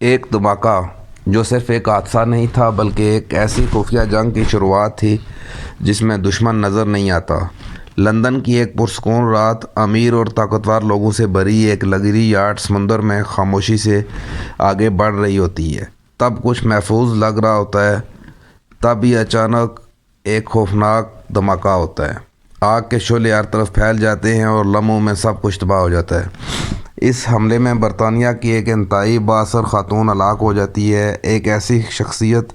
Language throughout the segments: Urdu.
ایک دھماکہ جو صرف ایک حادثہ نہیں تھا بلکہ ایک ایسی خفیہ جنگ کی شروعات تھی جس میں دشمن نظر نہیں آتا۔ لندن کی ایک پرسکون رات امیر اور طاقتور لوگوں سے بھری ایک لگژری یاٹ سمندر میں خاموشی سے آگے بڑھ رہی ہوتی ہے۔ تب کچھ محفوظ لگ رہا ہوتا ہے، تب ہی اچانک ایک خوفناک دھماکہ ہوتا ہے۔ آگ کے شعلے ہر طرف پھیل جاتے ہیں اور لمحوں میں سب کچھ تباہ ہو جاتا ہے۔ اس حملے میں برطانیہ کی ایک انتہائی بااثر خاتون ہلاک ہو جاتی ہے، ایک ایسی شخصیت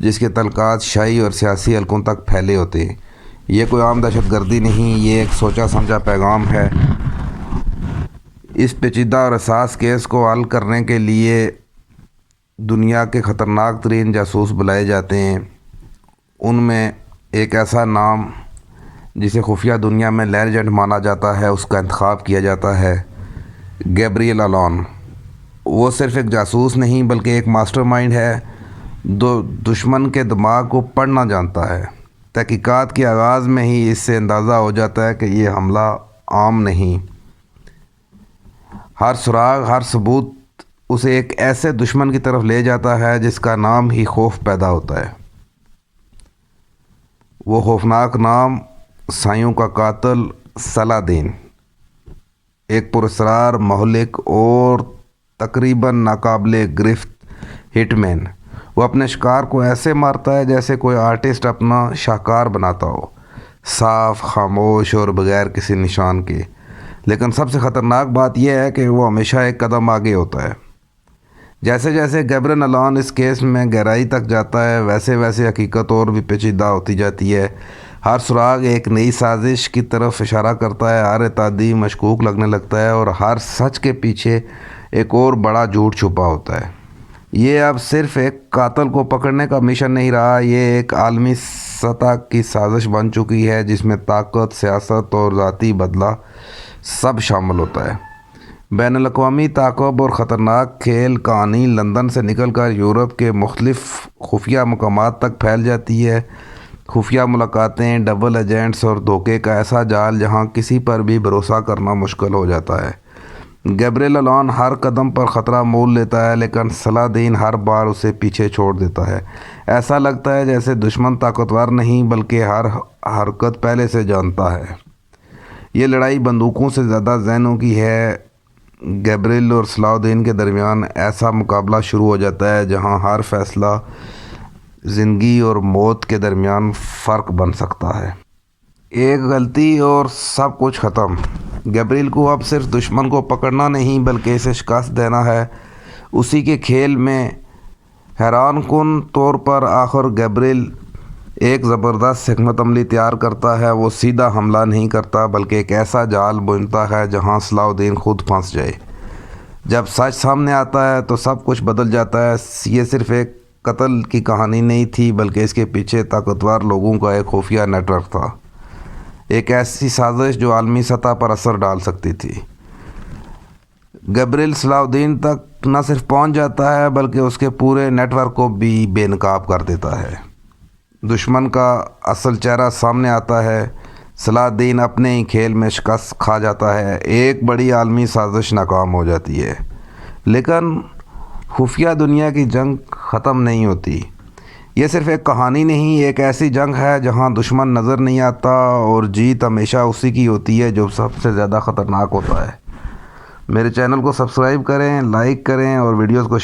جس کے تعلقات شاہی اور سیاسی حلقوں تک پھیلے ہوتے ہیں۔ یہ کوئی عام دہشت گردی نہیں، یہ ایک سوچا سمجھا پیغام ہے۔ اس پیچیدہ اور حساس کیس کو حل کرنے کے لیے دنیا کے خطرناک ترین جاسوس بلائے جاتے ہیں۔ ان میں ایک ایسا نام جسے خفیہ دنیا میں لیجنڈ مانا جاتا ہے، اس کا انتخاب کیا جاتا ہے: گیبریل الون۔ وہ صرف ایک جاسوس نہیں بلکہ ایک ماسٹر مائنڈ ہے جو دشمن کے دماغ کو پڑھنا جانتا ہے۔ تحقیقات کے آغاز میں ہی اس سے اندازہ ہو جاتا ہے کہ یہ حملہ عام نہیں۔ ہر سراغ، ہر ثبوت اسے ایک ایسے دشمن کی طرف لے جاتا ہے جس کا نام ہی خوف پیدا ہوتا ہے۔ وہ خوفناک نام عیسائیوں کا قاتل صلاح الدین، ایک پراسرار مہلک اور تقریباً ناقابل گرفت ہٹ مین۔ وہ اپنے شکار کو ایسے مارتا ہے جیسے کوئی آرٹسٹ اپنا شاہکار بناتا ہو، صاف، خاموش اور بغیر کسی نشان کے۔ لیکن سب سے خطرناک بات یہ ہے کہ وہ ہمیشہ ایک قدم آگے ہوتا ہے۔ جیسے جیسے گیبریل الون اس کیس میں گہرائی تک جاتا ہے، ویسے ویسے حقیقت اور بھی پیچیدہ ہوتی جاتی ہے۔ ہر سراغ ایک نئی سازش کی طرف اشارہ کرتا ہے، ہر اعتراضی مشکوک لگنے لگتا ہے اور ہر سچ کے پیچھے ایک اور بڑا جھوٹ چھپا ہوتا ہے۔ یہ اب صرف ایک قاتل کو پکڑنے کا مشن نہیں رہا، یہ ایک عالمی سطح کی سازش بن چکی ہے جس میں طاقت، سیاست اور ذاتی بدلہ سب شامل ہوتا ہے۔ بین الاقوامی تعاقب اور خطرناک کھیل کہانی لندن سے نکل کر یورپ کے مختلف خفیہ مقامات تک پھیل جاتی ہے۔ خفیہ ملاقاتیں، ڈبل ایجنٹس اور دھوکے کا ایسا جال جہاں کسی پر بھی بھروسہ کرنا مشکل ہو جاتا ہے۔ گیبریل الون ہر قدم پر خطرہ مول لیتا ہے لیکن صلاح الدین ہر بار اسے پیچھے چھوڑ دیتا ہے۔ ایسا لگتا ہے جیسے دشمن طاقتور نہیں بلکہ ہر حرکت پہلے سے جانتا ہے۔ یہ لڑائی بندوقوں سے زیادہ ذہنوں کی ہے۔ گیبریل اور صلاح الدین کے درمیان ایسا مقابلہ شروع ہو جاتا ہے جہاں ہر فیصلہ زندگی اور موت کے درمیان فرق بن سکتا ہے۔ ایک غلطی اور سب کچھ ختم۔ گیبریل کو اب صرف دشمن کو پکڑنا نہیں بلکہ اسے شکست دینا ہے۔ اسی کے کھیل میں حیران کن طور پر آخر گیبریل ایک زبردست حکمت عملی تیار کرتا ہے۔ وہ سیدھا حملہ نہیں کرتا بلکہ ایک ایسا جال بنتا ہے جہاں صلاح الدین خود پھنس جائے۔ جب سچ سامنے آتا ہے تو سب کچھ بدل جاتا ہے۔ یہ صرف ایک قتل کی کہانی نہیں تھی بلکہ اس کے پیچھے طاقتور لوگوں کا ایک خفیہ نیٹ ورک تھا، ایک ایسی سازش جو عالمی سطح پر اثر ڈال سکتی تھی۔ گیبریل صلاح الدین تک نہ صرف پہنچ جاتا ہے بلکہ اس کے پورے نیٹ ورک کو بھی بے نقاب کر دیتا ہے۔ دشمن کا اصل چہرہ سامنے آتا ہے، صلاح الدین اپنے ہی کھیل میں شکست کھا جاتا ہے، ایک بڑی عالمی سازش ناکام ہو جاتی ہے۔ لیکن خفیہ دنیا کی جنگ ختم نہیں ہوتی۔ یہ صرف ایک کہانی نہیں، ایک ایسی جنگ ہے جہاں دشمن نظر نہیں آتا اور جیت ہمیشہ اسی کی ہوتی ہے جو سب سے زیادہ خطرناک ہوتا ہے۔ میرے چینل کو سبسکرائب کریں، لائک کریں اور ویڈیوز کو